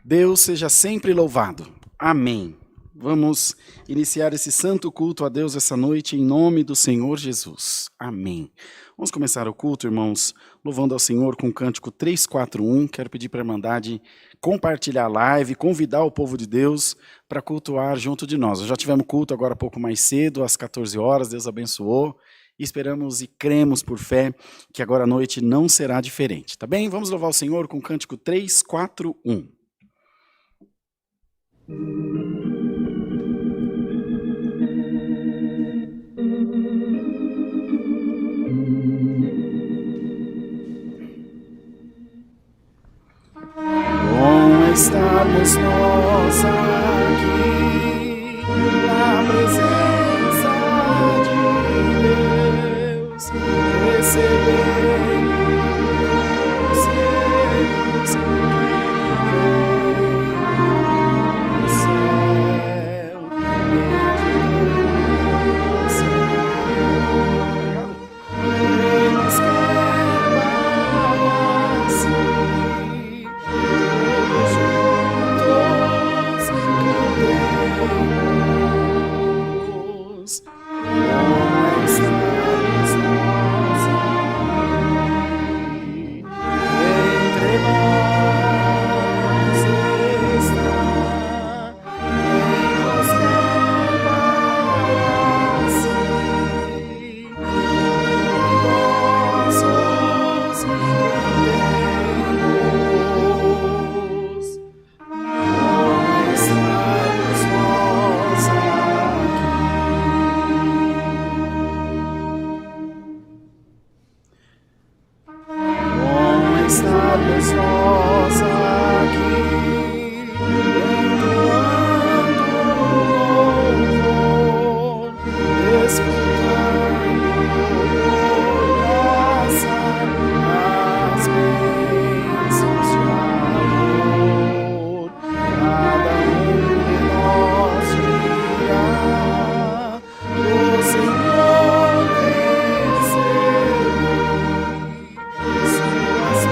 Deus seja sempre louvado. Amém. Vamos iniciar esse santo culto a Deus essa noite em nome do Senhor Jesus. Amém. Vamos começar o culto, irmãos, louvando ao Senhor com o cântico 341. Quero pedir para a Irmandade compartilhar a live, convidar o povo de Deus para cultuar junto de nós. Já tivemos culto agora um pouco mais cedo, às 14 horas, Deus abençoou. Esperamos e cremos por fé que agora à noite não será diferente, tá bem? Vamos louvar o Senhor com o cântico 341. Bom estarmos nós aqui na presença de Deus, recebendo conselhos que vêm do céu, Ele nos quer para si, todos juntos cantemos. Bom estarmos nós aqui, entre nós está, Ele nos quer para si, idosos cantemos. Bom estarmos nós aqui. Bom estarmos nós aqui, entoando louvor, escutando graça, as bênçãos de amor. Cada de nós dirá, do Senhor recebi suas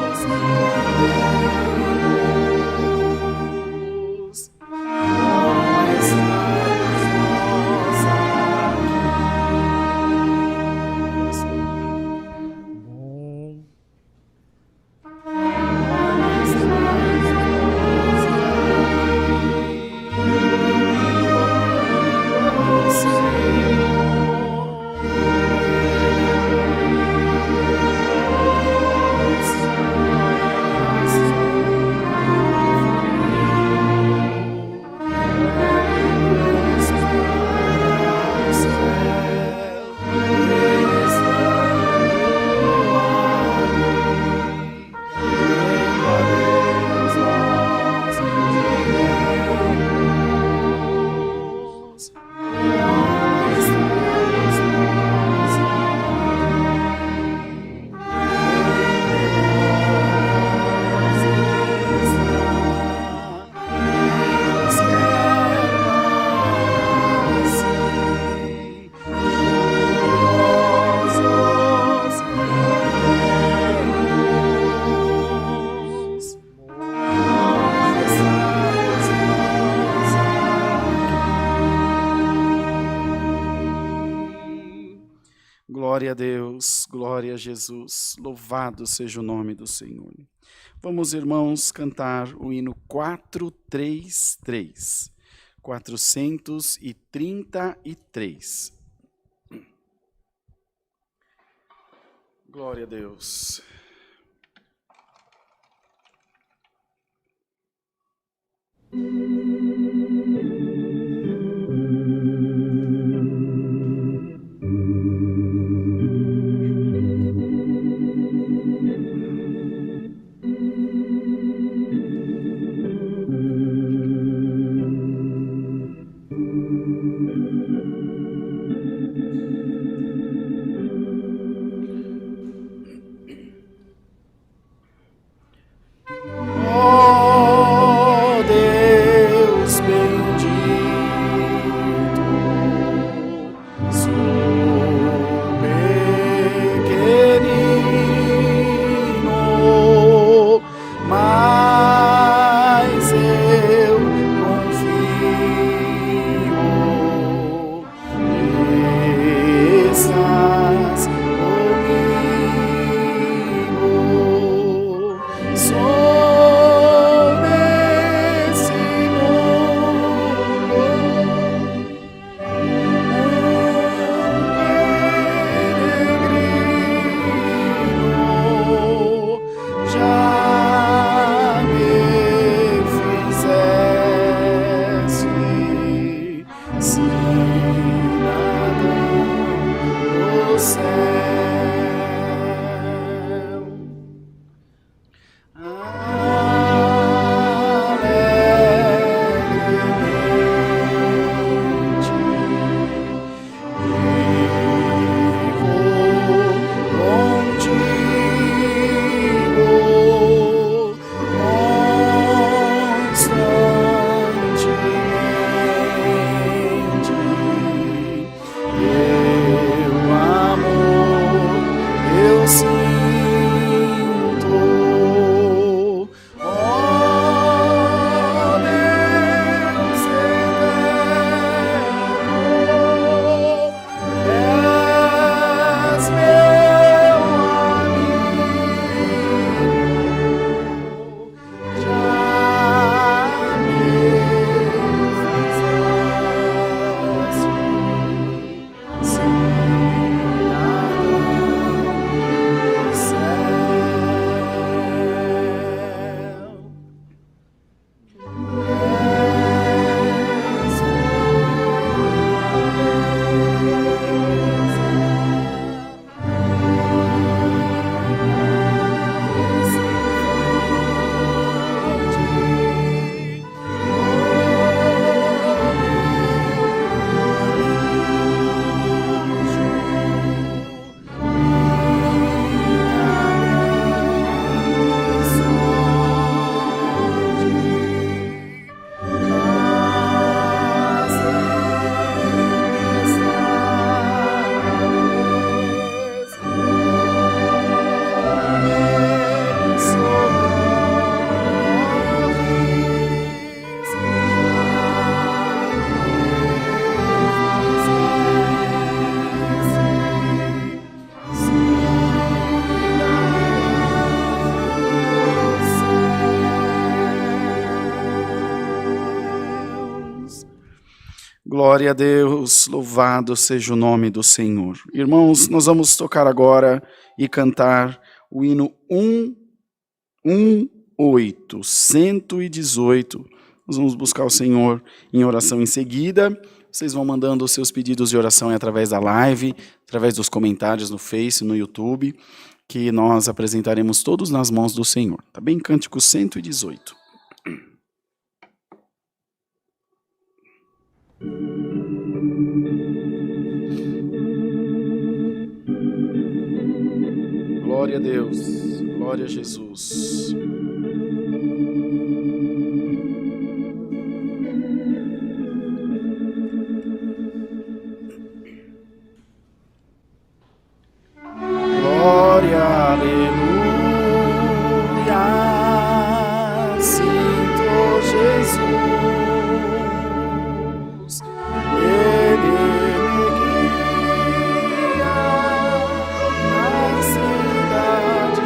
bênçãos gloriosas. Estamos nós aqui, entre nós está, Deus quer para si, jubilosos cantemos. Bom estarmos nós aqui. Bom. Glória a Deus, glória a Jesus, louvado seja o nome do Senhor. Vamos, irmãos, cantar o hino 433, 433. Glória a Deus. Glória a Deus, louvado seja o nome do Senhor. Irmãos, nós vamos tocar agora e cantar o hino 118. Nós vamos buscar o Senhor em oração em seguida. Vocês vão mandando os seus pedidos de oração através da live, através dos comentários no Face, no YouTube, que nós apresentaremos todos nas mãos do Senhor. Tá bem? Cântico 118. Glória a Deus, glória a Jesus. Glória, aleluia, sinto Jesus, Ele me guia na cidade.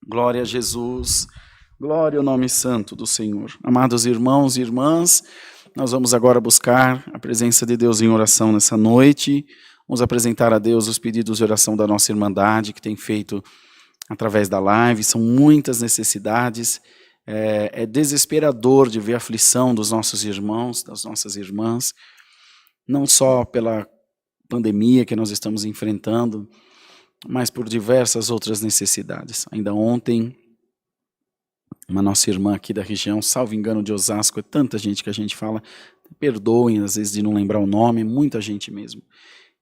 Glória a Jesus. Glória ao nome santo do Senhor. Amados irmãos e irmãs, nós vamos agora buscar a presença de Deus em oração nessa noite. Vamos apresentar a Deus os pedidos de oração da nossa Irmandade, que tem feito através da live. São muitas necessidades. É desesperador de ver a aflição dos nossos irmãos, das nossas irmãs, não só pela pandemia que nós estamos enfrentando, mas por diversas outras necessidades. Ainda ontem, uma nossa irmã aqui da região, salvo engano de Osasco, é tanta gente que a gente fala, perdoem às vezes de não lembrar o nome, muita gente mesmo,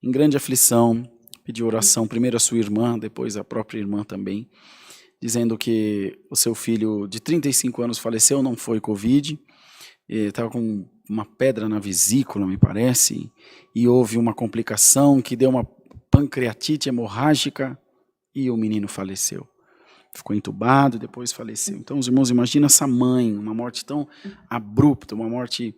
em grande aflição, pediu oração, primeiro a sua irmã, depois a própria irmã também, dizendo que o seu filho de 35 anos faleceu, não foi Covid, estava com uma pedra na vesícula, me parece, e houve uma complicação que deu uma pancreatite hemorrágica e o menino faleceu. Ficou entubado e depois faleceu. Então, os irmãos, imagina essa mãe, uma morte tão abrupta, uma morte,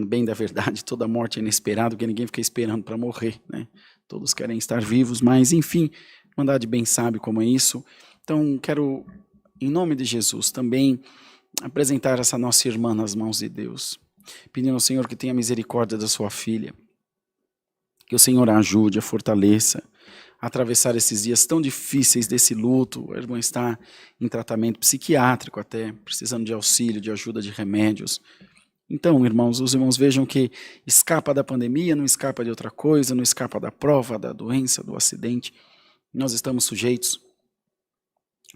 bem da verdade, toda morte é inesperada, porque ninguém fica esperando para morrer, né? Todos querem estar vivos, mas, enfim, a Irmandade bem sabe como é isso. Então, quero, em nome de Jesus, também apresentar essa nossa irmã nas mãos de Deus, pedindo ao Senhor que tenha misericórdia da sua filha, que o Senhor a ajude, a fortaleça, a atravessar esses dias tão difíceis desse luto. A irmã está em tratamento psiquiátrico até, precisando de auxílio, de ajuda, de remédios. Então, irmãos, os irmãos vejam que escapa da pandemia, não escapa de outra coisa, não escapa da prova, da doença, do acidente. Nós estamos sujeitos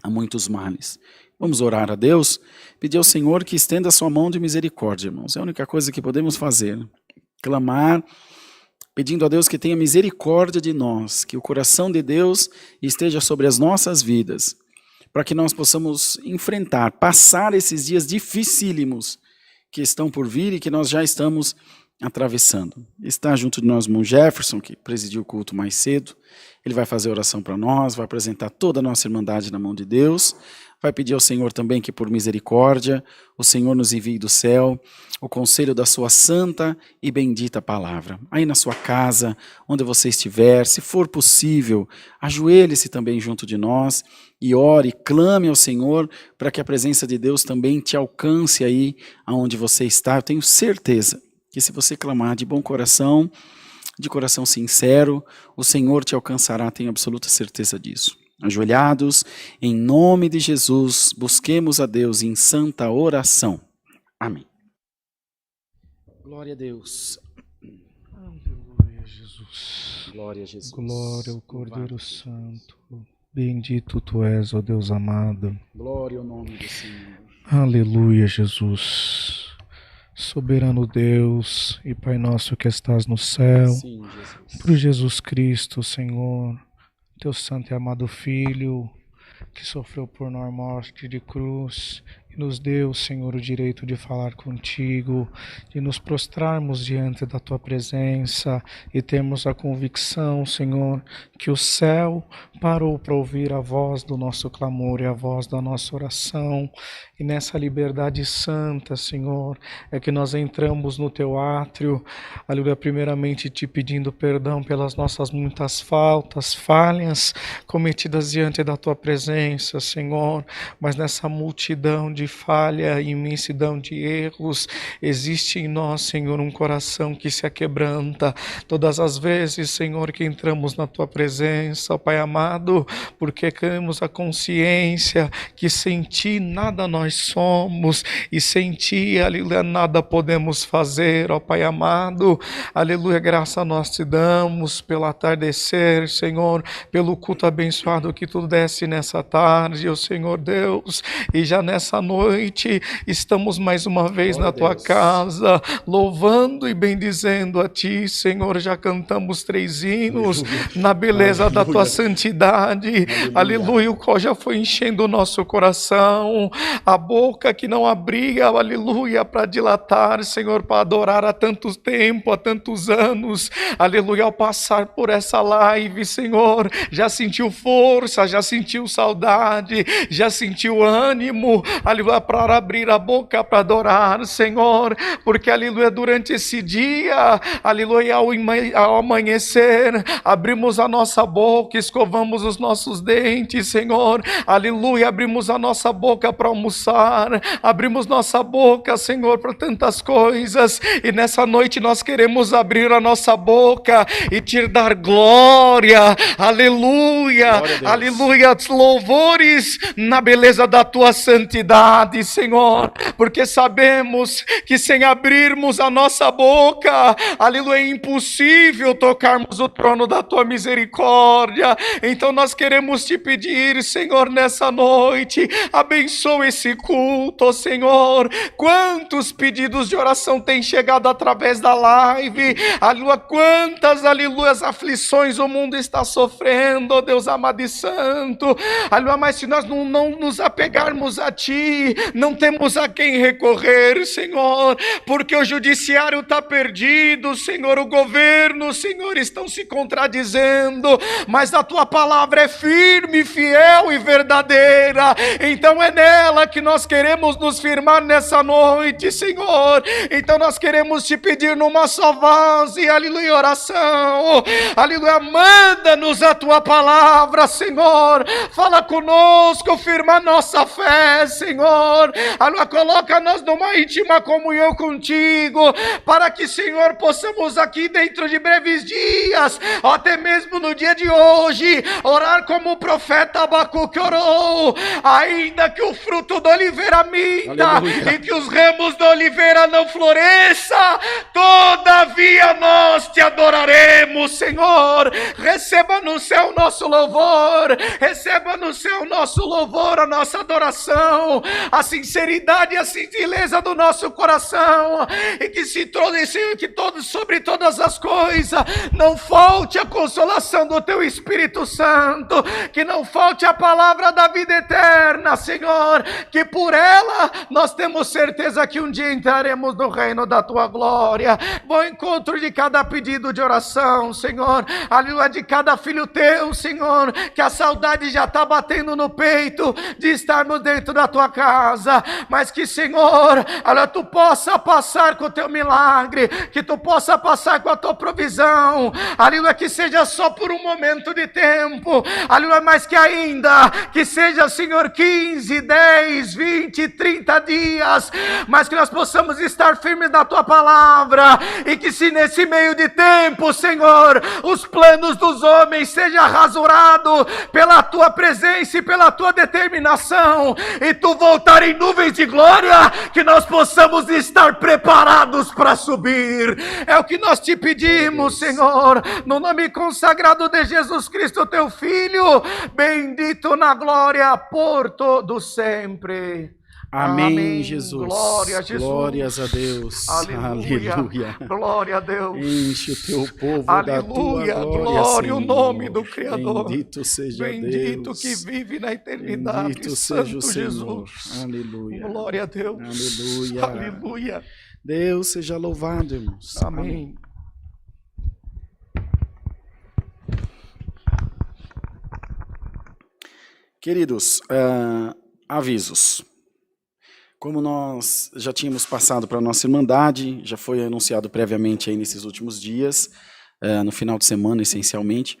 a muitos males. Vamos orar a Deus, pedir ao Senhor que estenda a sua mão de misericórdia, irmãos. É a única coisa que podemos fazer. Clamar, pedindo a Deus que tenha misericórdia de nós, que o coração de Deus esteja sobre as nossas vidas, para que nós possamos enfrentar, passar esses dias dificílimos que estão por vir e que nós já estamos atravessando. Está junto de nós o irmão Jefferson, que presidiu o culto mais cedo. Ele vai fazer oração para nós, vai apresentar toda a nossa Irmandade na mão de Deus, vai pedir ao Senhor também que por misericórdia o Senhor nos envie do céu o conselho da sua santa e bendita palavra. Aí na sua casa, onde você estiver, se for possível, ajoelhe-se também junto de nós e ore, clame ao Senhor para que a presença de Deus também te alcance aí aonde você está. Eu tenho certeza que se você clamar de bom coração, de coração sincero, o Senhor te alcançará, tenho absoluta certeza disso. Ajoelhados, em nome de Jesus, busquemos a Deus em santa oração. Amém. Glória a Deus. Aleluia, Jesus. Glória a Jesus. Glória ao Cordeiro Santo. Bendito Tu és, ó Deus amado. Glória ao nome do Senhor. Aleluia, Jesus. Soberano Deus e Pai nosso que estás no céu, Sim, Jesus. por Jesus Cristo, Senhor, Teu santo e amado Filho, que sofreu por nós morte de cruz e nos deu, Senhor, o direito de falar contigo, de nos prostrarmos diante da Tua presença e termos a convicção, Senhor, que o céu parou para ouvir a voz do nosso clamor e a voz da nossa oração. E nessa liberdade santa, Senhor, é que nós entramos no Teu átrio, aleluia, primeiramente te pedindo perdão pelas nossas muitas falhas cometidas diante da Tua presença, Senhor, mas nessa multidão de falha e imensidão de erros, existe em nós, Senhor, um coração que se aquebranta todas as vezes, Senhor, que entramos na Tua presença, Pai amado, porque temos a consciência que sem Ti nada nós somos e sem Ti, aleluia, nada podemos fazer, ó Pai amado, aleluia, graça nós te damos pelo atardecer, Senhor, pelo culto abençoado que Tu desse nessa tarde, ó Senhor Deus, e já nessa noite estamos mais uma vez na Tua casa, louvando e bendizendo a Ti, Senhor, já cantamos 3 hinos na beleza da Tua santidade, aleluia, o qual já foi enchendo o nosso coração, a boca que não abria, aleluia, para dilatar, Senhor, para adorar há tanto tempo, há tantos anos, aleluia, ao passar por essa live, Senhor, já sentiu força, já sentiu saudade, já sentiu ânimo, aleluia, aleluia, para abrir a boca para adorar, Senhor, porque, aleluia, durante esse dia, aleluia, ao amanhecer, abrimos a nossa boca, escovamos os nossos dentes, Senhor, aleluia, abrimos a nossa boca para almoçar, abrimos nossa boca, Senhor, para tantas coisas, e nessa noite nós queremos abrir a nossa boca e te dar glória, aleluia, aleluia, louvores na beleza da tua santidade, Senhor, porque sabemos que sem abrirmos a nossa boca, aleluia, é impossível tocarmos o trono da tua misericórdia. Então nós queremos te pedir, Senhor, nessa noite, abençoa esse culto, Senhor. Quantos pedidos de oração têm chegado através da live, aleluia, quantas, aleluia, aflições o mundo está sofrendo, ó Deus amado e santo, aleluia, mas se nós não nos apegarmos a ti, não temos a quem recorrer, Senhor, porque o judiciário está perdido, Senhor, o governo, Senhor, estão se contradizendo, mas a tua palavra é firme, fiel e verdadeira, então é nela que nós queremos nos firmar nessa noite, Senhor. Então nós queremos te pedir numa só voz e, aleluia, oração, aleluia, manda-nos a tua palavra, Senhor, fala conosco, firma nossa fé, Senhor, aleluia, coloca-nos numa íntima comunhão contigo, para que, Senhor, possamos aqui dentro de breves dias, ou até mesmo no dia de hoje, orar como o profeta Abacuque orou, ainda que o fruto da oliveira minta, aleluia, e que os ramos da oliveira não floresça, todavia nós te adoraremos, Senhor. Receba no céu nosso louvor, receba no céu nosso louvor, a nossa adoração, a sinceridade e a singeleza do nosso coração, e que sobre todas as coisas não falte a consolação do teu Espírito Santo, que não falte a palavra da vida eterna, Senhor, que por ela nós temos certeza que um dia entraremos no reino da tua glória. Vou ao encontro de cada pedido de oração, Senhor, aleluia, de cada filho teu, Senhor, que a saudade já está batendo no peito de estarmos dentro da tua casa, mas que, Senhor, aleluia, tu possa passar com o teu milagre, que tu possa passar com a tua provisão, aleluia, que seja só por um momento de tempo, aleluia, mas que ainda, que seja, Senhor, 15, 10, 20, 30 dias, mas que nós possamos estar firmes na tua palavra, e que se nesse meio de tempo, Senhor, os planos dos homens sejam rasurados pela tua presença e pela tua determinação, e tu voltar em nuvens de glória, que nós possamos estar preparados para subir. É o que nós te pedimos, Senhor, no nome consagrado de Jesus Cristo, teu Filho, bendito na glória por todo sempre. Amém, Amém. Jesus. Glória a Jesus. Glórias a Deus. Aleluia. Aleluia. Glória a Deus. Enche o teu povo Aleluia. da tua glória, Glória, o Senhor. nome do Criador. Bendito seja Bendito Deus. que vive na eternidade. Bendito Santo seja o Senhor. Jesus. Aleluia. Glória a Deus. Aleluia. Aleluia. Deus seja louvado, irmãos. Amém. Queridos, avisos. Como nós já tínhamos passado para a nossa Irmandade, já foi anunciado previamente aí nesses últimos dias, no final de semana essencialmente,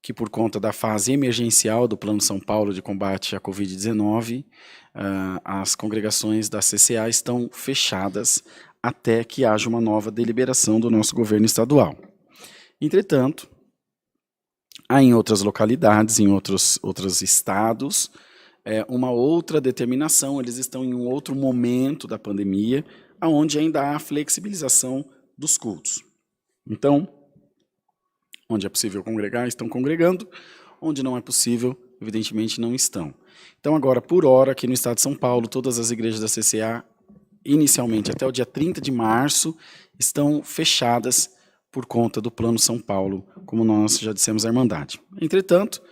que por conta da fase emergencial do Plano São Paulo de combate à Covid-19, as congregações da CCA estão fechadas até que haja uma nova deliberação do nosso governo estadual. Entretanto, há em outras localidades, em outros estados, uma outra determinação, eles estão em um outro momento da pandemia, onde ainda há flexibilização dos cultos. Então, onde é possível congregar, estão congregando, onde não é possível, evidentemente não estão. Então agora, por hora, aqui no estado de São Paulo, todas as igrejas da CCA, inicialmente até o dia 30 de março, estão fechadas por conta do Plano São Paulo, como nós já dissemos à Irmandade. Entretanto,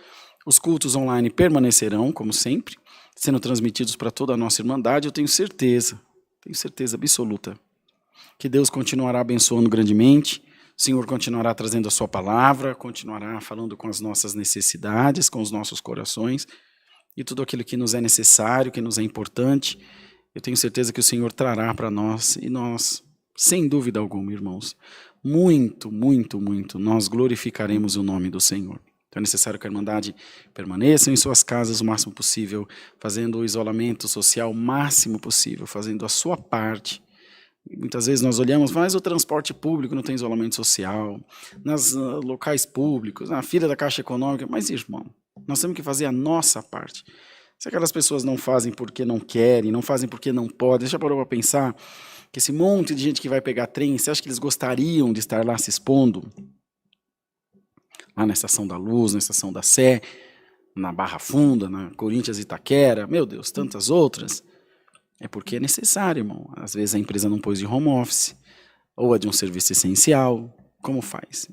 os cultos online permanecerão, como sempre, sendo transmitidos para toda a nossa Irmandade. Eu tenho certeza absoluta, que Deus continuará abençoando grandemente, o Senhor continuará trazendo a sua palavra, continuará falando com as nossas necessidades, com os nossos corações, e tudo aquilo que nos é necessário, que nos é importante, eu tenho certeza que o Senhor trará para nós, e nós, sem dúvida alguma, irmãos, muito, muito, muito, nós glorificaremos o nome do Senhor. Então é necessário que a Irmandade permaneça em suas casas o máximo possível, fazendo o isolamento social o máximo possível, fazendo a sua parte. Muitas vezes nós olhamos, mas o transporte público não tem isolamento social, nas locais públicos, na fila da Caixa Econômica, mas irmão, nós temos que fazer a nossa parte. Se aquelas pessoas não fazem porque não querem, não fazem porque não podem, já parou para pensar que esse monte de gente que vai pegar trem, você acha que eles gostariam de estar lá se expondo? Lá na Estação da Luz, na Estação da Sé, na Barra Funda, na Corinthians Itaquera, meu Deus, tantas outras. É porque é necessário, irmão. Às vezes a empresa não pôs de home office, ou é de um serviço essencial. Como faz?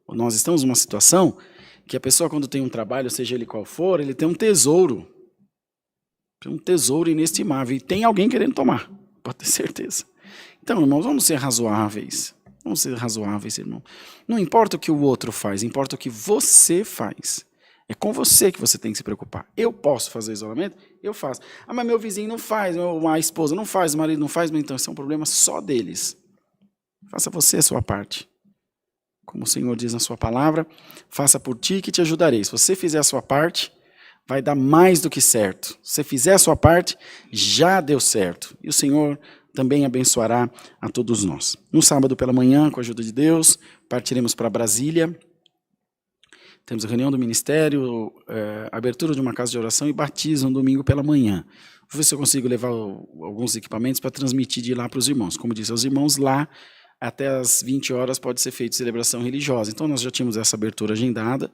Nós estamos numa situação que a pessoa, quando tem um trabalho, seja ele qual for, ele tem um tesouro. Tem um tesouro inestimável. E tem alguém querendo tomar, pode ter certeza. Então, irmãos, vamos ser razoáveis. Vamos ser razoáveis, irmão. Não importa o que o outro faz, importa o que você faz. É com você que você tem que se preocupar. Eu posso fazer isolamento? Eu faço. Ah, mas meu vizinho não faz, a esposa não faz, o marido não faz, mas então isso é um problema só deles. Faça você a sua parte. Como o Senhor diz na sua palavra, faça por ti que te ajudarei. Se você fizer a sua parte, vai dar mais do que certo. Se você fizer a sua parte, já deu certo. E o Senhor também abençoará a todos nós. No sábado pela manhã, com a ajuda de Deus, partiremos para Brasília. Temos a reunião do ministério, abertura de uma casa de oração e batismo no domingo pela manhã. Vou ver se eu consigo levar alguns equipamentos para transmitir de lá para os irmãos. Como disse, os irmãos lá, até às 20 horas pode ser feita celebração religiosa. Então nós já tínhamos essa abertura agendada,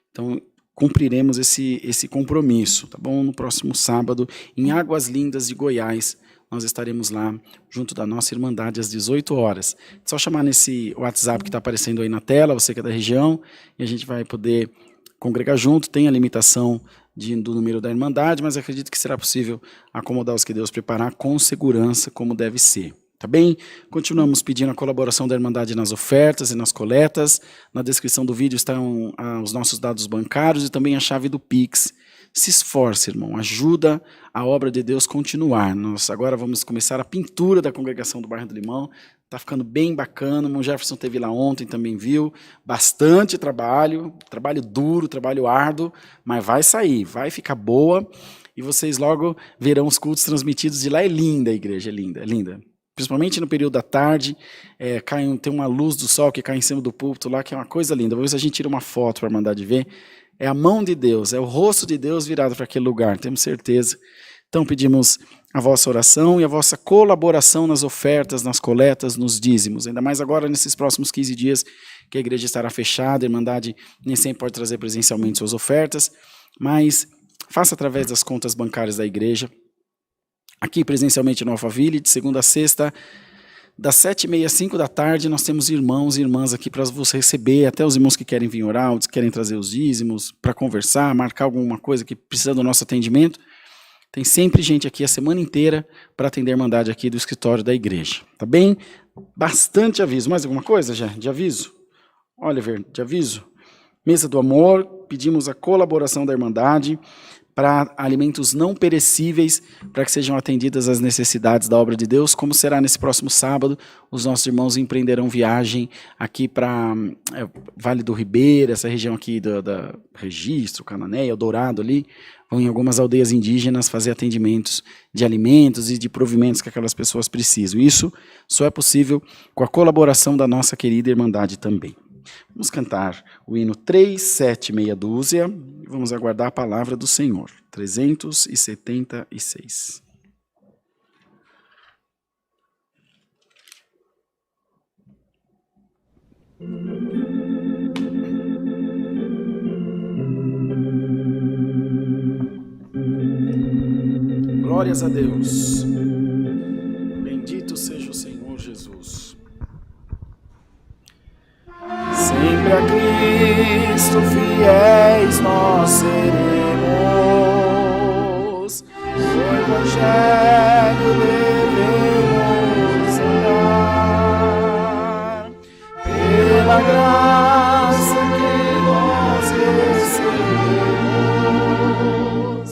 então cumpriremos esse compromisso, tá bom? No próximo sábado, em Águas Lindas de Goiás, nós estaremos lá junto da nossa Irmandade às 18 horas. É só chamar nesse WhatsApp que está aparecendo aí na tela, você que é da região, e a gente vai poder congregar junto. Tem a limitação do número da Irmandade, mas acredito que será possível acomodar os que Deus preparar com segurança, como deve ser. Tá bem? Continuamos pedindo a colaboração da Irmandade nas ofertas e nas coletas. Na descrição do vídeo estão os nossos dados bancários e também a chave do Pix. Se esforce, irmão, ajuda a obra de Deus continuar. Nós agora vamos começar a pintura da congregação do bairro do Limão. Está ficando bem bacana, o irmão Jefferson esteve lá ontem, também viu. Bastante trabalho duro, trabalho árduo, mas vai sair, vai ficar boa. E vocês logo verão os cultos transmitidos de lá. É linda a igreja, é linda, é linda. Principalmente no período da tarde, tem uma luz do sol que cai em cima do púlpito lá, que é uma coisa linda. Vou ver se a gente tira uma foto para mandar de ver. É a mão de Deus, é o rosto de Deus virado para aquele lugar, temos certeza. Então pedimos a vossa oração e a vossa colaboração nas ofertas, nas coletas, nos dízimos. Ainda mais agora, nesses próximos 15 dias, que a igreja estará fechada, a Irmandade nem sempre pode trazer presencialmente suas ofertas, mas faça através das contas bancárias da igreja. Aqui presencialmente no Alphaville, de segunda a sexta, das 7h30 às 5 da tarde, nós temos irmãos e irmãs aqui para você receber, até os irmãos que querem vir orar, que querem trazer os dízimos, para conversar, marcar alguma coisa que precisa do nosso atendimento. Tem sempre gente aqui a semana inteira para atender a Irmandade aqui do escritório da igreja. Tá bem? Bastante aviso. Mais alguma coisa, já? De aviso? Oliver, de aviso? Mesa do Amor, pedimos a colaboração da Irmandade para alimentos não perecíveis, para que sejam atendidas as necessidades da obra de Deus, como será nesse próximo sábado. Os nossos irmãos empreenderão viagem aqui para Vale do Ribeira, essa região aqui da Registro, Cananéia, Dourado ali, vão em algumas aldeias indígenas fazer atendimentos de alimentos e de provimentos que aquelas pessoas precisam. Isso só é possível com a colaboração da nossa querida Irmandade também. Vamos cantar o hino 376 e vamos aguardar a palavra do Senhor. 376. Glórias a Deus. Bendito seja o Senhor Jesus. Sempre a Cristo fiéis nós seremos, o Evangelho devemos andar, pela graça que nós recebemos,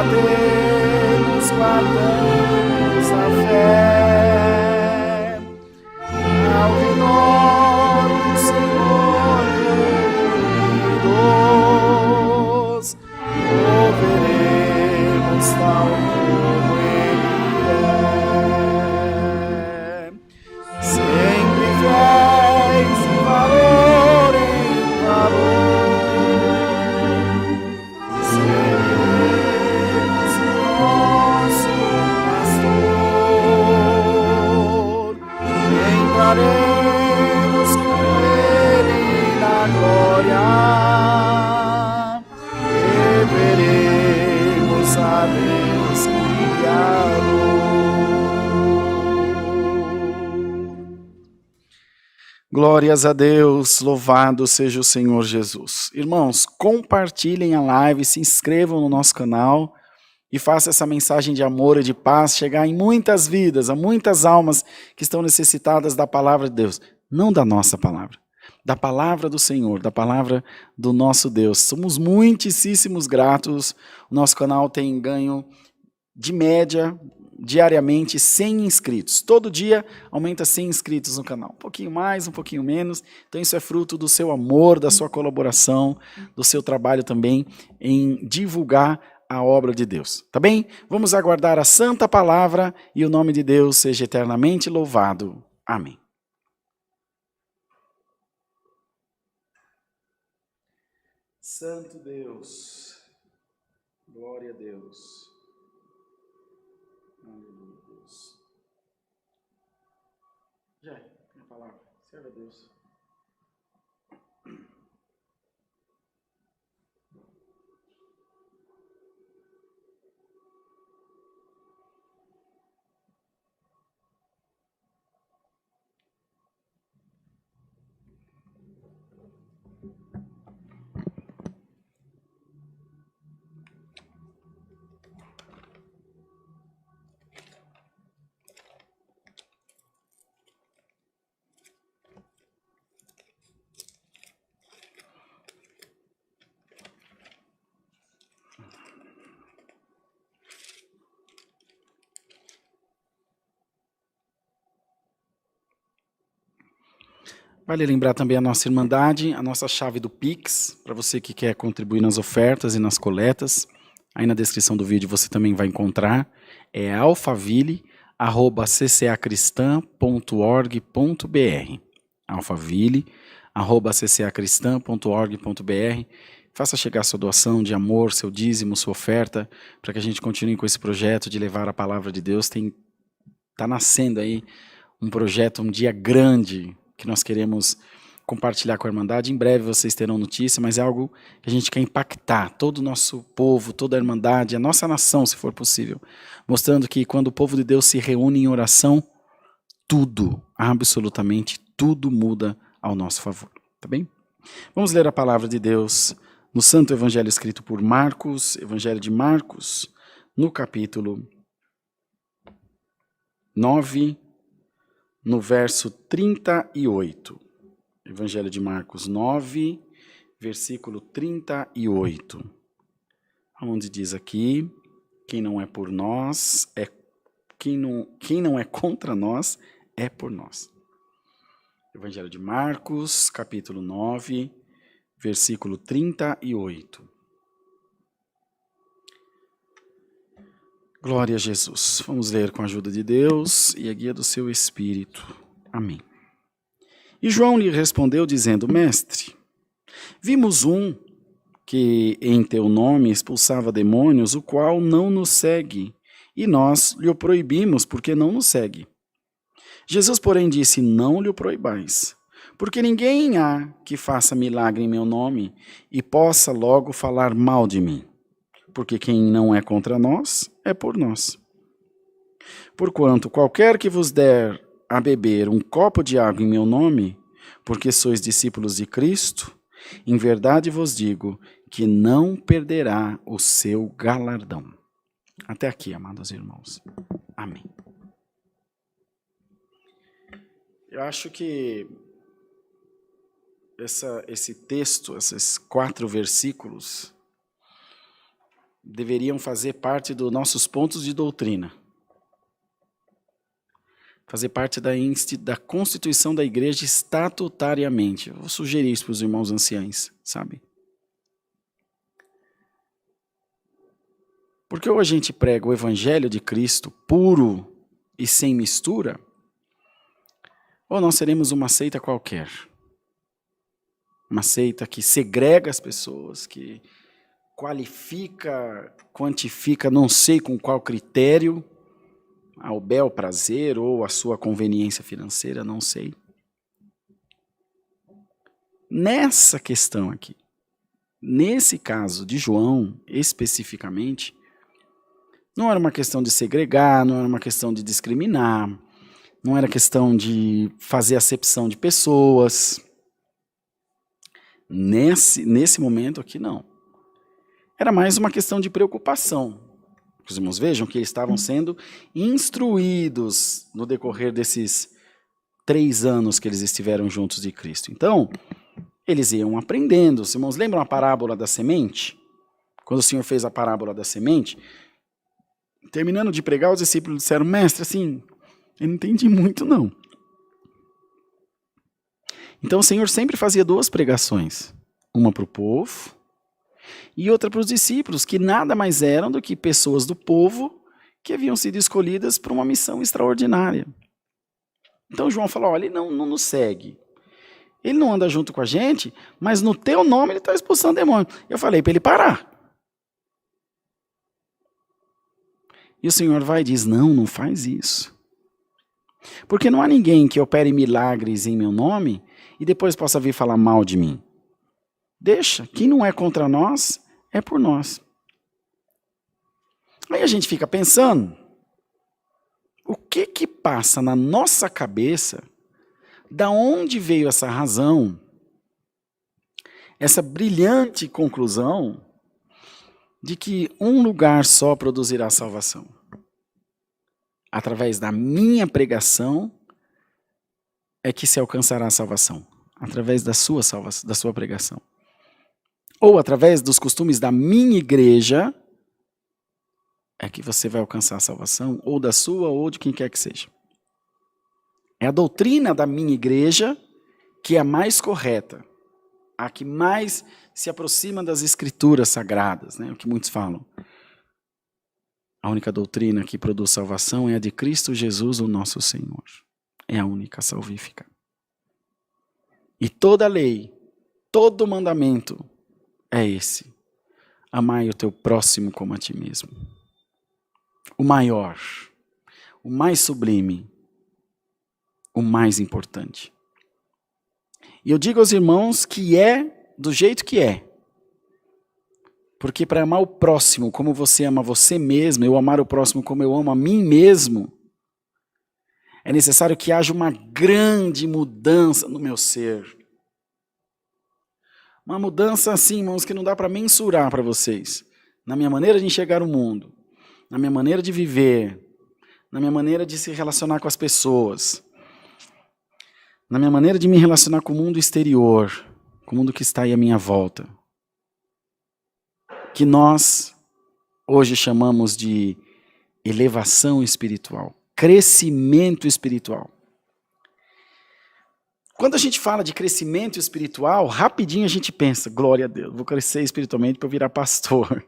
combatemos, guardamos a fé. Ao redor do Senhor reunidos, louvaremos tal como Ele é. Sempre fiéis em valor, seremos o nosso pastor. Entraremos com Ele na glória e veremos a Deus Criador. Glórias a Deus, louvado seja o Senhor Jesus. Irmãos, compartilhem a live, se inscrevam no nosso canal e façam essa mensagem de amor e de paz chegar em muitas vidas, a muitas almas que estão necessitadas da palavra de Deus. Não da nossa palavra, da palavra do Senhor, da palavra do nosso Deus. Somos muitíssimos gratos. O nosso canal tem ganho, de média, diariamente, 100 inscritos. Todo dia aumenta 100 inscritos no canal. Um pouquinho mais, um pouquinho menos. Então isso é fruto do seu amor, da sua colaboração, do seu trabalho também em divulgar a obra de Deus. Tá bem? Vamos aguardar a santa palavra e o nome de Deus seja eternamente louvado. Amém. Santo Deus, glória a Deus. Aleluia, Deus. Já, minha palavra, serve a Deus. Vale lembrar também a nossa Irmandade, a nossa chave do Pix, para você que quer contribuir nas ofertas e nas coletas. Aí na descrição do vídeo você também vai encontrar. É alfaville@ccacristã.org.br. alfaville@ccacristã.org.br. Faça chegar sua doação de amor, seu dízimo, sua oferta, para que a gente continue com esse projeto de levar a palavra de Deus. Tá nascendo aí um projeto, um dia grande, que nós queremos compartilhar com a Irmandade. Em breve vocês terão notícia, mas é algo que a gente quer impactar todo o nosso povo, toda a Irmandade, a nossa nação, se for possível. Mostrando que quando o povo de Deus se reúne em oração, tudo, absolutamente tudo muda ao nosso favor. Tá bem? Vamos ler a palavra de Deus no Santo Evangelho escrito por Marcos, Evangelho de Marcos, no capítulo 9, no verso 38. Evangelho de Marcos 9, versículo 38. Onde diz aqui: quem não é por nós, quem não é contra nós, é por nós. Evangelho de Marcos, capítulo 9, versículo 38. Glória a Jesus. Vamos ler com a ajuda de Deus e a guia do seu Espírito. Amém. E João lhe respondeu dizendo: Mestre, vimos um que em teu nome expulsava demônios, o qual não nos segue, e nós lhe o proibimos, porque não nos segue. Jesus, porém, disse: Não lhe o proibais, porque ninguém há que faça milagre em meu nome e possa logo falar mal de mim. Porque quem não é contra nós, é por nós. Porquanto qualquer que vos der a beber um copo de água em meu nome, porque sois discípulos de Cristo, em verdade vos digo que não perderá o seu galardão. Até aqui, amados irmãos. Amém. Eu acho que esse texto, esses 4 versículos, deveriam fazer parte dos nossos pontos de doutrina. Fazer parte da constituição da igreja estatutariamente. Eu vou sugerir isso para os irmãos anciães, sabe? Porque ou a gente prega o evangelho de Cristo puro e sem mistura, ou nós seremos uma seita qualquer. Uma seita que segrega as pessoas, que qualifica, quantifica, não sei com qual critério, ao bel prazer ou a sua conveniência financeira, não sei. Nessa questão aqui, nesse caso de João, especificamente, não era uma questão de segregar, não era uma questão de discriminar, não era questão de fazer acepção de pessoas. Nesse momento aqui, não. Era mais uma questão de preocupação. Os irmãos vejam que eles estavam sendo instruídos no decorrer desses 3 anos que eles estiveram juntos de Cristo. Então, eles iam aprendendo. Os irmãos lembram a parábola da semente? Quando o Senhor fez a parábola da semente, terminando de pregar, os discípulos disseram, mestre, assim, eu não entendi muito não. Então o Senhor sempre fazia 2 pregações. Uma para o povo e outra para os discípulos, que nada mais eram do que pessoas do povo que haviam sido escolhidas para uma missão extraordinária. Então João falou, olha, ele não nos segue. Ele não anda junto com a gente, mas no teu nome ele está expulsando demônio. Eu falei para ele parar. E o Senhor vai e diz, não faz isso. Porque não há ninguém que opere milagres em meu nome e depois possa vir falar mal de mim. Deixa, quem não é contra nós, é por nós. Aí a gente fica pensando, o que passa na nossa cabeça, da onde veio essa razão, essa brilhante conclusão de que um lugar só produzirá salvação. Através da minha pregação é que se alcançará a salvação. Através da sua salvação, da sua pregação. Ou através dos costumes da minha igreja é que você vai alcançar a salvação, ou da sua, ou de quem quer que seja. É a doutrina da minha igreja que é a mais correta, a que mais se aproxima das escrituras sagradas, né? O que muitos falam. A única doutrina que produz salvação é a de Cristo Jesus, o nosso Senhor. É a única salvífica. E toda lei, todo mandamento é esse. Amai o teu próximo como a ti mesmo. O maior, o mais sublime, o mais importante. E eu digo aos irmãos que é do jeito que é. Porque para amar o próximo como você ama você mesmo, eu amar o próximo como eu amo a mim mesmo, é necessário que haja uma grande mudança no meu ser. Uma mudança assim, irmãos, que não dá para mensurar para vocês. Na minha maneira de enxergar o mundo, na minha maneira de viver, na minha maneira de se relacionar com as pessoas, na minha maneira de me relacionar com o mundo exterior, com o mundo que está aí à minha volta. Que nós hoje chamamos de elevação espiritual, crescimento espiritual. Quando a gente fala de crescimento espiritual, rapidinho a gente pensa, glória a Deus, vou crescer espiritualmente para eu virar pastor.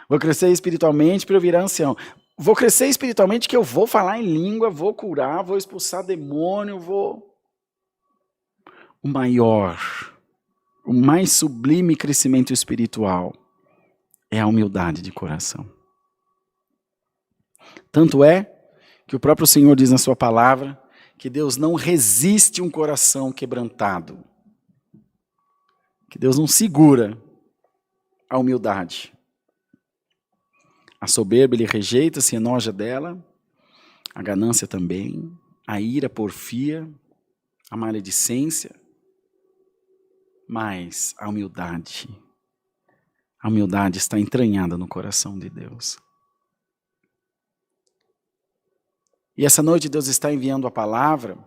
Vou crescer espiritualmente para eu virar ancião. Vou crescer espiritualmente que eu vou falar em língua, vou curar, vou expulsar demônio, vou... O maior, o mais sublime crescimento espiritual é a humildade de coração. Tanto é que o próprio Senhor diz na sua palavra que Deus não resiste um coração quebrantado. Que Deus não segura a humildade. A soberba ele rejeita, se enoja dela, a ganância também, a ira, a porfia, a maledicência, mas a humildade está entranhada no coração de Deus. E essa noite Deus está enviando a palavra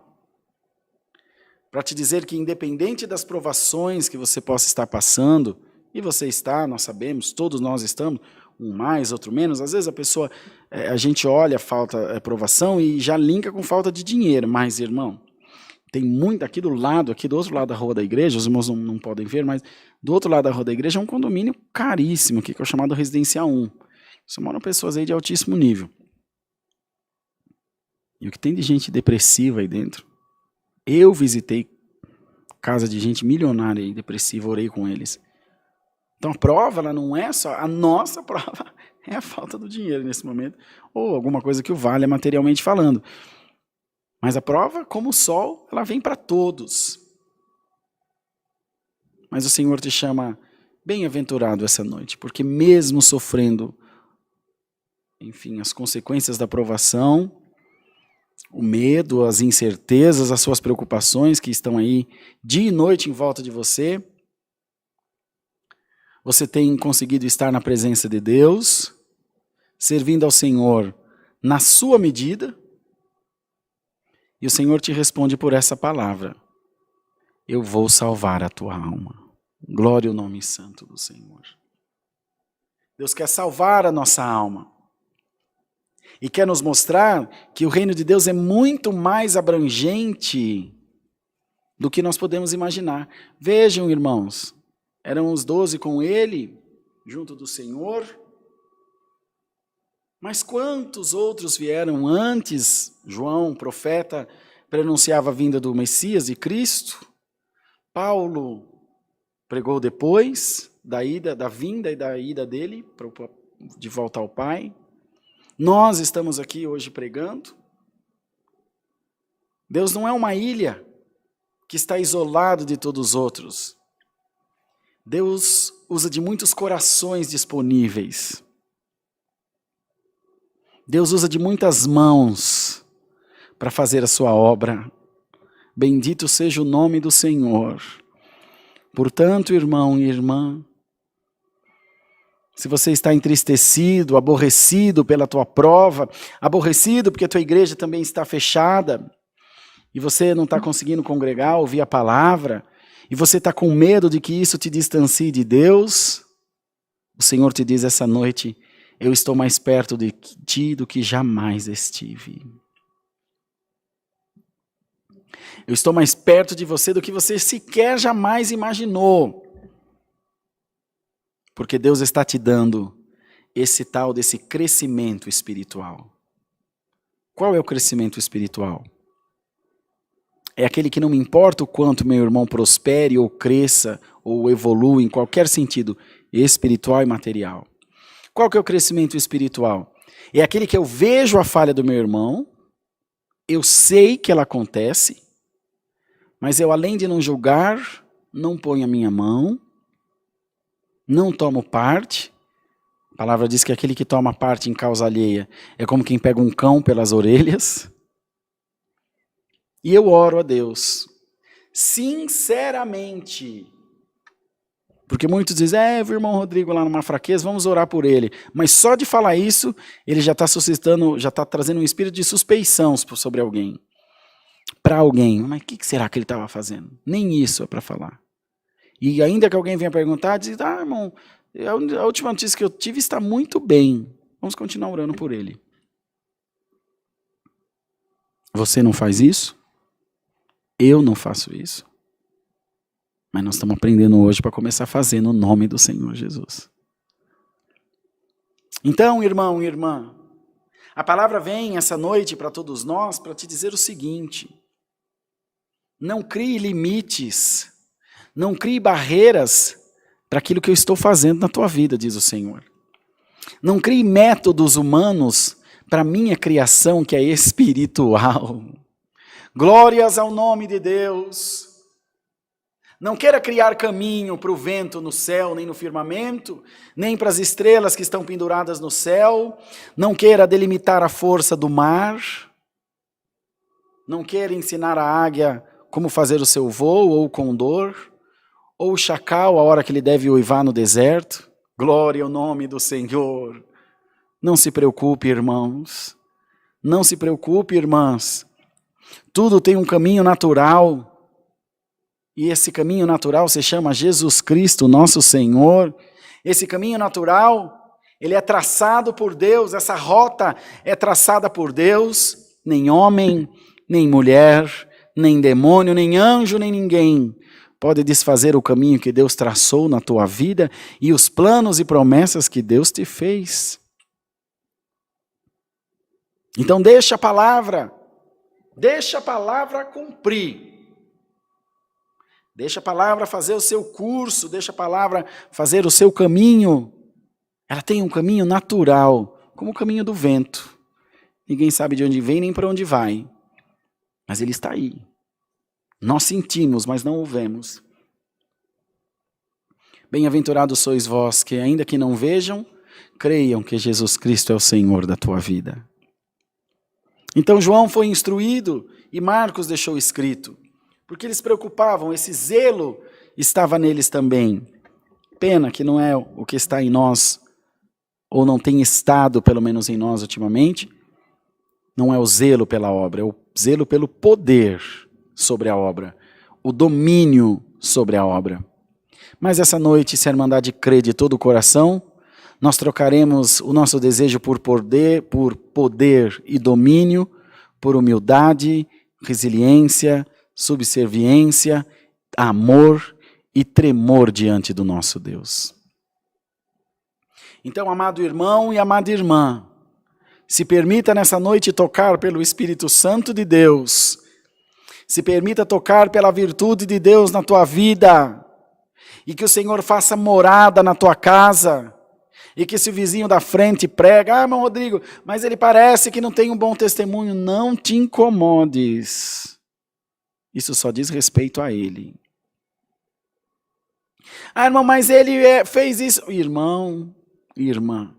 para te dizer que independente das provações que você possa estar passando, E você está, nós sabemos, todos nós estamos, um mais, outro menos. Às vezes a gente olha a falta de aprovação e já linka com falta de dinheiro. Mas, irmão, tem muito aqui do outro lado da rua da igreja, os irmãos não podem ver, mas do outro lado da rua da igreja é um condomínio caríssimo aqui, que é o chamado Residencial 1. Só moram pessoas aí de altíssimo nível. E o que tem de gente depressiva aí dentro? Eu visitei casa de gente milionária e depressiva, orei com eles. Então a prova, ela não é só, a nossa prova é a falta do dinheiro nesse momento, ou alguma coisa que o valha materialmente falando. Mas a prova, como o sol, ela vem para todos. Mas o Senhor te chama bem-aventurado essa noite, porque mesmo sofrendo, enfim, as consequências da provação, o medo, as incertezas, as suas preocupações que estão aí dia e noite em volta de você, você tem conseguido estar na presença de Deus, servindo ao Senhor na sua medida, e o Senhor te responde por essa palavra: eu vou salvar a tua alma. Glória ao nome santo do Senhor. Deus quer salvar a nossa alma. E quer nos mostrar que o reino de Deus é muito mais abrangente do que nós podemos imaginar. Vejam, irmãos, eram os 12 com ele, junto do Senhor. Mas quantos outros vieram antes? João, profeta, prenunciava a vinda do Messias e Cristo. Paulo pregou depois da vinda e da ida dele de volta ao Pai. Nós estamos aqui hoje pregando. Deus não é uma ilha que está isolado de todos os outros. Deus usa de muitos corações disponíveis. Deus usa de muitas mãos para fazer a sua obra. Bendito seja o nome do Senhor. Portanto, irmão e irmã, se você está entristecido, aborrecido pela tua prova, aborrecido porque a tua igreja também está fechada, e você não está conseguindo congregar, ouvir a palavra, e você está com medo de que isso te distancie de Deus, o Senhor te diz essa noite: eu estou mais perto de ti do que jamais estive. Eu estou mais perto de você do que você sequer jamais imaginou. Porque Deus está te dando desse crescimento espiritual. Qual é o crescimento espiritual? É aquele que não me importa o quanto meu irmão prospere ou cresça ou evolua em qualquer sentido espiritual e material. Qual que é o crescimento espiritual? É aquele que eu vejo a falha do meu irmão, eu sei que ela acontece, mas eu, além de não julgar, não ponho a minha mão, não tomo parte. A palavra diz que aquele que toma parte em causa alheia é como quem pega um cão pelas orelhas. E eu oro a Deus, sinceramente. Porque muitos dizem: o irmão Rodrigo lá numa fraqueza, vamos orar por ele. Mas só de falar isso, ele já está suscitando, já está trazendo um espírito de suspeição sobre alguém. Para alguém. Mas o que será que ele estava fazendo? Nem isso é para falar. E ainda que alguém venha perguntar, diz: irmão, a última notícia que eu tive está muito bem. Vamos continuar orando por ele. Você não faz isso? Eu não faço isso. Mas nós estamos aprendendo hoje para começar a fazer no nome do Senhor Jesus. Então, irmão e irmã, a palavra vem essa noite para todos nós para te dizer o seguinte: não crie limites, não crie barreiras para aquilo que eu estou fazendo na tua vida, diz o Senhor. Não crie métodos humanos para a minha criação que é espiritual. Glórias ao nome de Deus. Não queira criar caminho para o vento no céu, nem no firmamento, nem para as estrelas que estão penduradas no céu. Não queira delimitar a força do mar. Não queira ensinar a águia como fazer o seu voo, ou o condor, ou o chacal a hora que ele deve uivar no deserto. Glória ao nome do Senhor. Não se preocupe, irmãos. Não se preocupe, irmãs. Tudo tem um caminho natural. E esse caminho natural se chama Jesus Cristo, nosso Senhor. Esse caminho natural, ele é traçado por Deus, essa rota é traçada por Deus. Nem homem, nem mulher, nem demônio, nem anjo, nem ninguém pode desfazer o caminho que Deus traçou na tua vida e os planos e promessas que Deus te fez. Então deixa a palavra cumprir. Deixa a palavra fazer o seu curso, deixa a palavra fazer o seu caminho. Ela tem um caminho natural, como o caminho do vento. Ninguém sabe de onde vem nem para onde vai, mas ele está aí. Nós sentimos, mas não o vemos. Bem-aventurados sois vós que, ainda que não vejam, creiam que Jesus Cristo é o Senhor da tua vida. Então João foi instruído e Marcos deixou escrito, porque eles preocupavam, esse zelo estava neles também. Pena que não é o que está em nós, ou não tem estado, pelo menos em nós ultimamente. Não é o zelo pela obra, é o zelo pelo poder sobre a obra, o domínio sobre a obra. Mas essa noite, se a Irmandade crê de todo o coração, nós trocaremos o nosso desejo por poder e domínio, por humildade, resiliência, subserviência, amor e tremor diante do nosso Deus. Então, amado irmão e amada irmã, se permita nessa noite tocar pelo Espírito Santo de Deus. Se permita tocar pela virtude de Deus na tua vida. E que o Senhor faça morada na tua casa. E que se o vizinho da frente prega, irmão Rodrigo, mas ele parece que não tem um bom testemunho. Não te incomodes. Isso só diz respeito a ele. Irmão, mas ele fez isso. Irmão, irmã,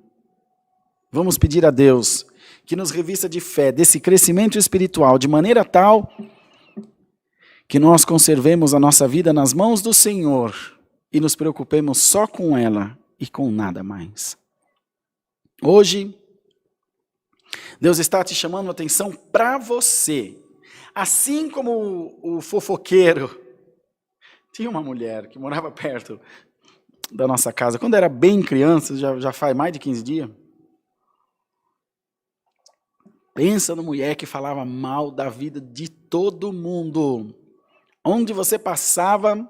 vamos pedir a Deus que nos revista de fé, desse crescimento espiritual, de maneira tal que nós conservemos a nossa vida nas mãos do Senhor e nos preocupemos só com ela e com nada mais. Hoje, Deus está te chamando a atenção para você. Assim como o fofoqueiro, tinha uma mulher que morava perto da nossa casa, quando era bem criança, já faz mais de 15 dias. Pensa na mulher que falava mal da vida de todo mundo. Onde você passava,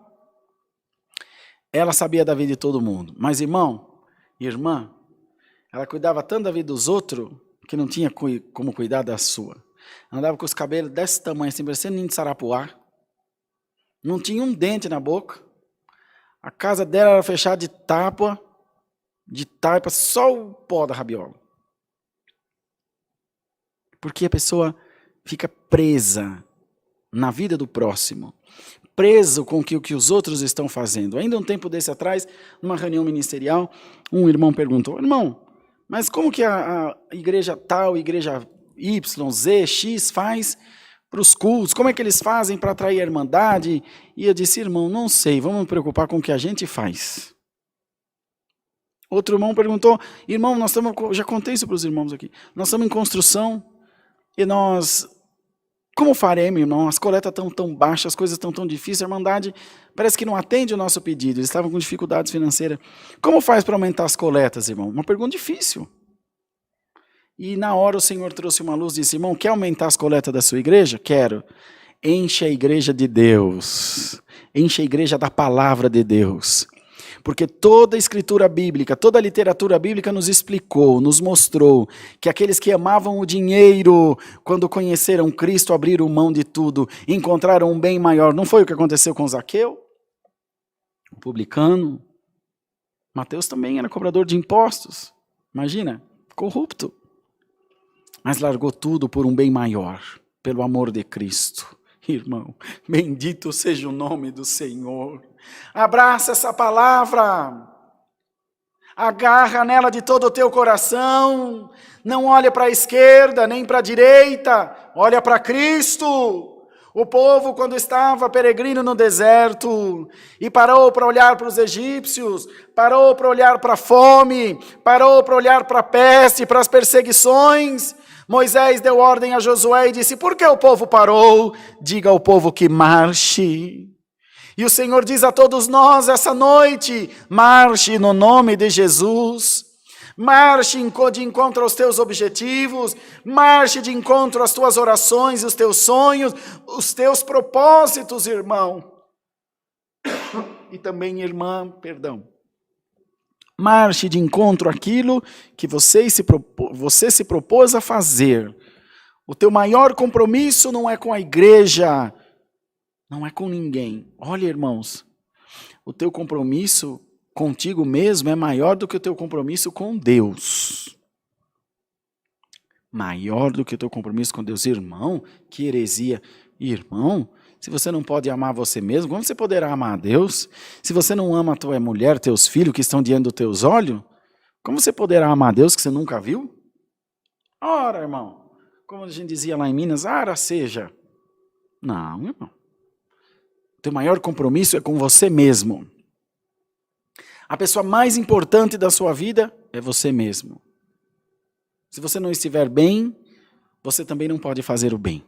ela sabia da vida de todo mundo. Mas irmão, irmã, ela cuidava tanto da vida dos outros, que não tinha como cuidar da sua. Andava com os cabelos desse tamanho, assim, parecendo ninho de sarapuá. Não tinha um dente na boca. A casa dela era fechada de taipa, só o pó da rabiola. Porque a pessoa fica presa na vida do próximo, preso com o que os outros estão fazendo. Ainda um tempo desse atrás, numa reunião ministerial, um irmão perguntou, irmão, mas como que a igreja tal, igreja Y, Z, X faz para os cultos? Como é que eles fazem para atrair a irmandade? E eu disse, irmão, não sei, vamos nos preocupar com o que a gente faz. Outro irmão perguntou, irmão, nós estamos, já contei isso para os irmãos aqui, nós estamos em construção e nós, como faremos, irmão? As coletas estão tão baixas, as coisas estão tão difíceis, a irmandade parece que não atende o nosso pedido, eles estavam com dificuldades financeiras. Como faz para aumentar as coletas, irmão? Uma pergunta difícil. E na hora o Senhor trouxe uma luz e disse, irmão, quer aumentar as coletas da sua igreja? Quero. Enche a igreja de Deus. Enche a igreja da palavra de Deus. Porque toda a escritura bíblica, toda a literatura bíblica nos explicou, nos mostrou que aqueles que amavam o dinheiro, quando conheceram Cristo, abriram mão de tudo, encontraram um bem maior. Não foi o que aconteceu com Zaqueu? O publicano. Mateus também era cobrador de impostos. Imagina, corrupto. Mas largou tudo por um bem maior, pelo amor de Cristo. Irmão, bendito seja o nome do Senhor. Abraça essa palavra. Agarra nela de todo o teu coração. Não olha para a esquerda, nem para a direita. Olha para Cristo. O povo, quando estava peregrino no deserto, e parou para olhar para os egípcios, parou para olhar para a fome, parou para olhar para a peste, para as perseguições, Moisés deu ordem a Josué e disse, por que o povo parou? Diga ao povo que marche. E o Senhor diz a todos nós essa noite: marche no nome de Jesus. Marche de encontro aos teus objetivos, marche de encontro às tuas orações, os teus sonhos, os teus propósitos, irmão. E também, irmã, perdão. Marche de encontro àquilo que você se propôs a fazer. O teu maior compromisso não é com a igreja, não é com ninguém. Olha, irmãos, o teu compromisso contigo mesmo é maior do que o teu compromisso com Deus. Maior do que o teu compromisso com Deus. Irmão, que heresia. Irmão, se você não pode amar você mesmo, como você poderá amar a Deus? Se você não ama a tua mulher, teus filhos que estão diante dos teus olhos, como você poderá amar a Deus que você nunca viu? Ora, irmão, como a gente dizia lá em Minas, ara seja. Não, irmão. O teu maior compromisso é com você mesmo. A pessoa mais importante da sua vida é você mesmo. Se você não estiver bem, você também não pode fazer o bem.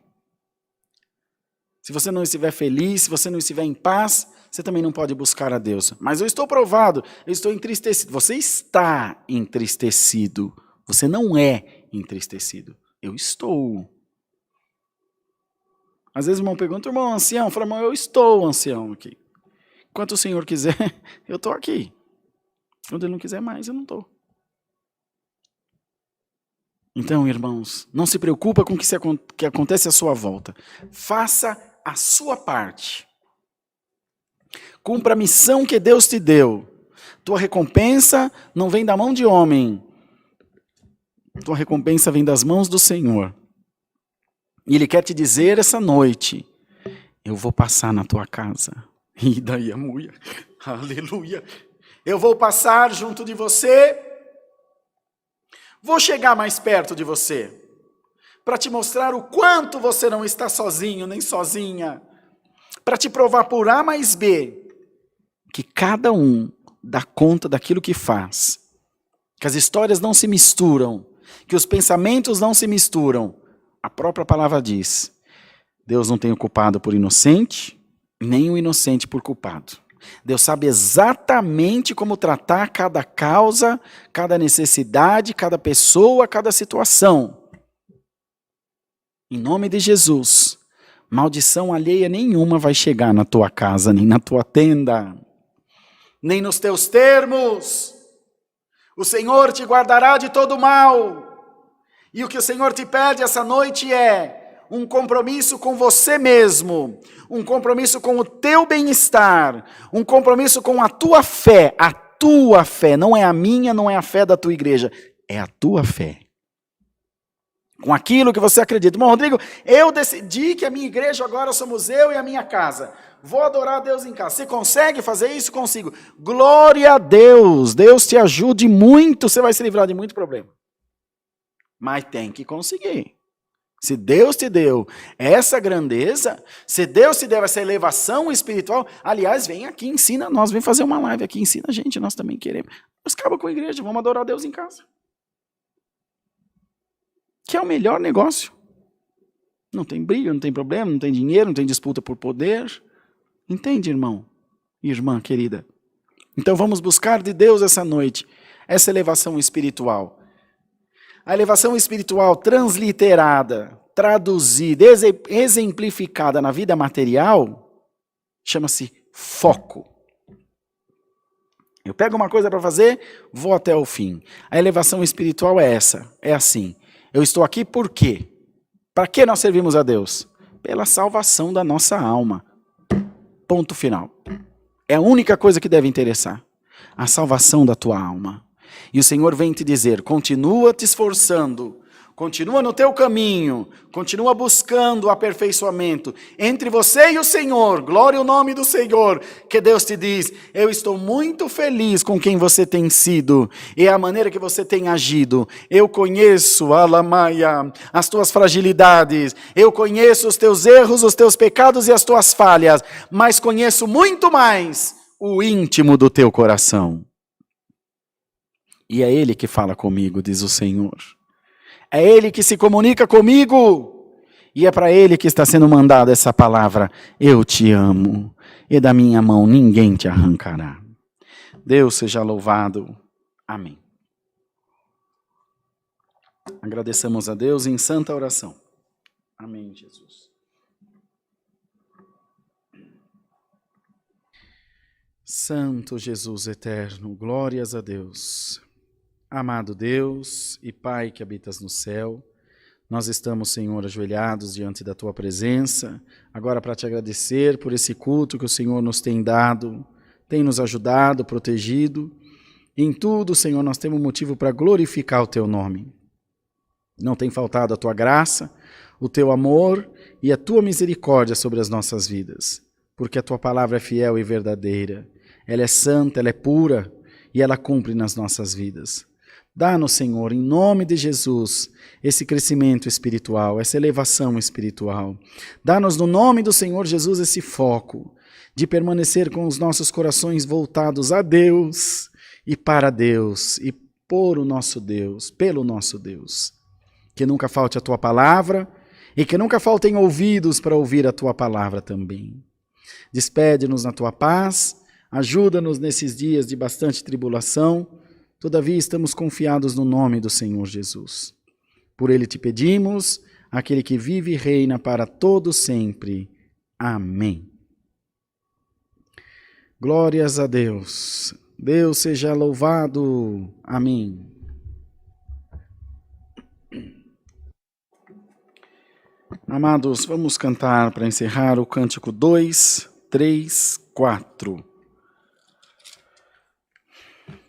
Se você não estiver feliz, se você não estiver em paz, você também não pode buscar a Deus. Mas eu estou provado, eu estou entristecido. Você está entristecido. Você não é entristecido. Eu estou. Às vezes o irmão pergunta, irmão, ancião? Fala, irmão, eu estou ancião aqui. Enquanto o Senhor quiser, eu estou aqui. Quando Ele não quiser mais, eu não estou. Então, irmãos, não se preocupa com o que acontece à sua volta. Faça a sua parte. Cumpra a missão que Deus te deu. Tua recompensa não vem da mão de homem. Tua recompensa vem das mãos do Senhor. E Ele quer te dizer essa noite, eu vou passar na tua casa. E daí a mulher, aleluia. Eu vou passar junto de você, vou chegar mais perto de você, para te mostrar o quanto você não está sozinho, nem sozinha, para te provar por A mais B, que cada um dá conta daquilo que faz, que as histórias não se misturam, que os pensamentos não se misturam. A própria palavra diz, Deus não tem o culpado por inocente, nem o inocente por culpado. Deus sabe exatamente como tratar cada causa, cada necessidade, cada pessoa, cada situação. Em nome de Jesus, maldição alheia nenhuma vai chegar na tua casa, nem na tua tenda, nem nos teus termos. O Senhor te guardará de todo mal. E o que o Senhor te pede essa noite é um compromisso com você mesmo, um compromisso com o teu bem-estar, um compromisso com a tua fé, não é a minha, não é a fé da tua igreja, é a tua fé. Com aquilo que você acredita. Bom, Rodrigo, eu decidi que a minha igreja agora somos eu e a minha casa. Vou adorar a Deus em casa. Você consegue fazer isso? Consigo. Glória a Deus. Deus te ajude muito, você vai se livrar de muito problema. Mas tem que conseguir. Se Deus te deu essa grandeza, se Deus te deu essa elevação espiritual, aliás, vem aqui, ensina nós, vem fazer uma live aqui, ensina a gente, nós também queremos. Nós acaba com a igreja, vamos adorar a Deus em casa. Que é o melhor negócio. Não tem briga, não tem problema, não tem dinheiro, não tem disputa por poder. Entende, irmão? Irmã querida. Então vamos buscar de Deus essa noite, essa elevação espiritual. A elevação espiritual transliterada, traduzida, exemplificada na vida material, chama-se foco. Eu pego uma coisa para fazer, vou até o fim. A elevação espiritual é essa, é assim. Eu estou aqui por quê? Para que nós servimos a Deus? Pela salvação da nossa alma. Ponto final. É a única coisa que deve interessar. A salvação da tua alma. E o Senhor vem te dizer, continua te esforçando, continua no teu caminho, continua buscando o aperfeiçoamento entre você e o Senhor, glória ao nome do Senhor, que Deus te diz, eu estou muito feliz com quem você tem sido e a maneira que você tem agido, eu conheço, Alamaia, as tuas fragilidades, eu conheço os teus erros, os teus pecados e as tuas falhas, mas conheço muito mais o íntimo do teu coração. E é Ele que fala comigo, diz o Senhor. É Ele que se comunica comigo. E é para ele que está sendo mandada essa palavra: eu te amo, e da minha mão ninguém te arrancará. Deus seja louvado. Amém. Agradeçamos a Deus em santa oração. Amém, Jesus. Santo Jesus eterno, glórias a Deus. Amado Deus e Pai que habitas no céu, nós estamos, Senhor, ajoelhados diante da Tua presença, agora para Te agradecer por esse culto que o Senhor nos tem dado, tem nos ajudado, protegido. Em tudo, Senhor, nós temos motivo para glorificar o Teu nome. Não tem faltado a Tua graça, o Teu amor e a Tua misericórdia sobre as nossas vidas, porque a Tua palavra é fiel e verdadeira. Ela é santa, ela é pura e ela cumpre nas nossas vidas. Dá-nos, Senhor, em nome de Jesus, esse crescimento espiritual, essa elevação espiritual. Dá-nos, no nome do Senhor Jesus, esse foco de permanecer com os nossos corações voltados a Deus e para Deus e por o nosso Deus, pelo nosso Deus. Que nunca falte a Tua palavra e que nunca faltem ouvidos para ouvir a Tua palavra também. Despede-nos na Tua paz, ajuda-nos nesses dias de bastante tribulação. Todavia estamos confiados no nome do Senhor Jesus. Por Ele te pedimos, aquele que vive e reina para todo sempre. Amém. Glórias a Deus. Deus seja louvado. Amém. Amados, vamos cantar para encerrar o cântico 2, 3, 4.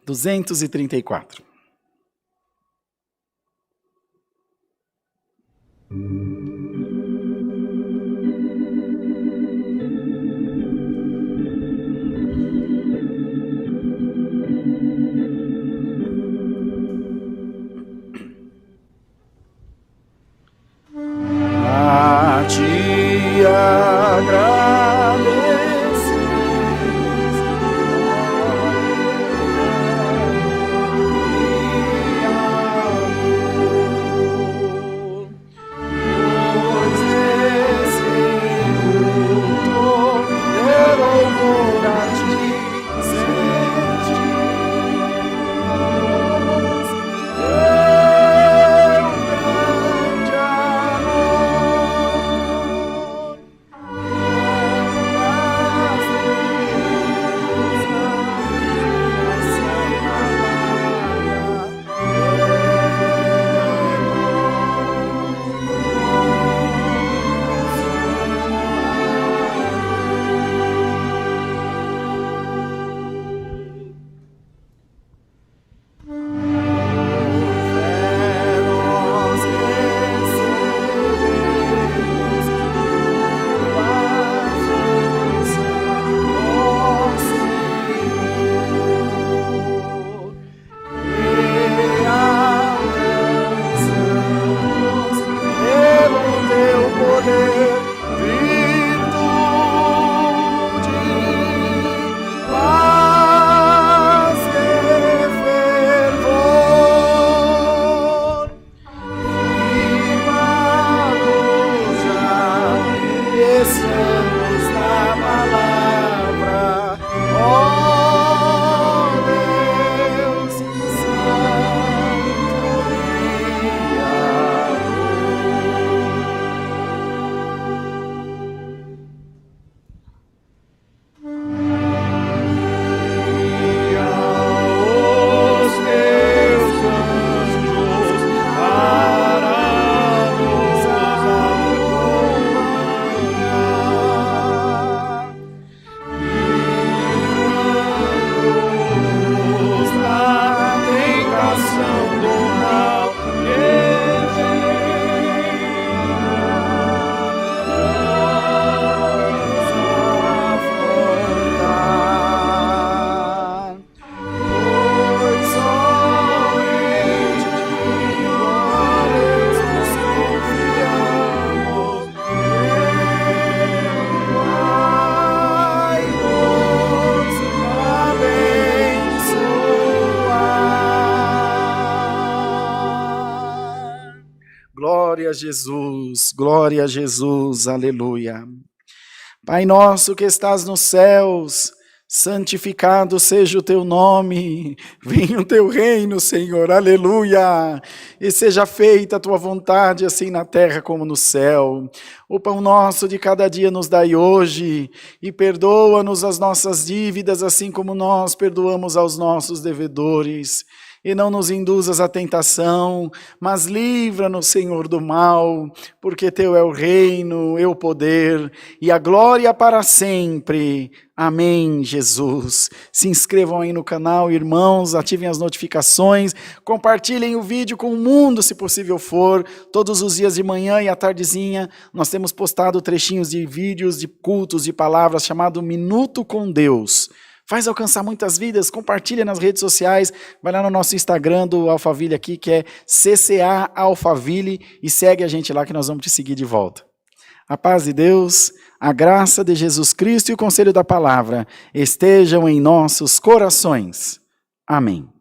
234. A Ti agradecemos. Glória a Jesus, aleluia. Pai nosso que estás nos céus, santificado seja o teu nome, venha o teu reino, Senhor, aleluia, e seja feita a tua vontade, assim na terra como no céu. O pão nosso de cada dia nos dai hoje, e perdoa-nos as nossas dívidas, assim como nós perdoamos aos nossos devedores. E não nos induzas à tentação, mas livra-nos, Senhor, do mal, porque teu é o reino, é o poder e a glória para sempre. Amém, Jesus. Se inscrevam aí no canal, irmãos, ativem as notificações, compartilhem o vídeo com o mundo, se possível for. Todos os dias de manhã e à tardezinha, nós temos postado trechinhos de vídeos, de cultos, de palavras, chamado Minuto com Deus. Faz alcançar muitas vidas, compartilha nas redes sociais, vai lá no nosso Instagram do Alphaville aqui, que é CCA Alphaville, e segue a gente lá que nós vamos te seguir de volta. A paz de Deus, a graça de Jesus Cristo e o conselho da palavra estejam em nossos corações. Amém.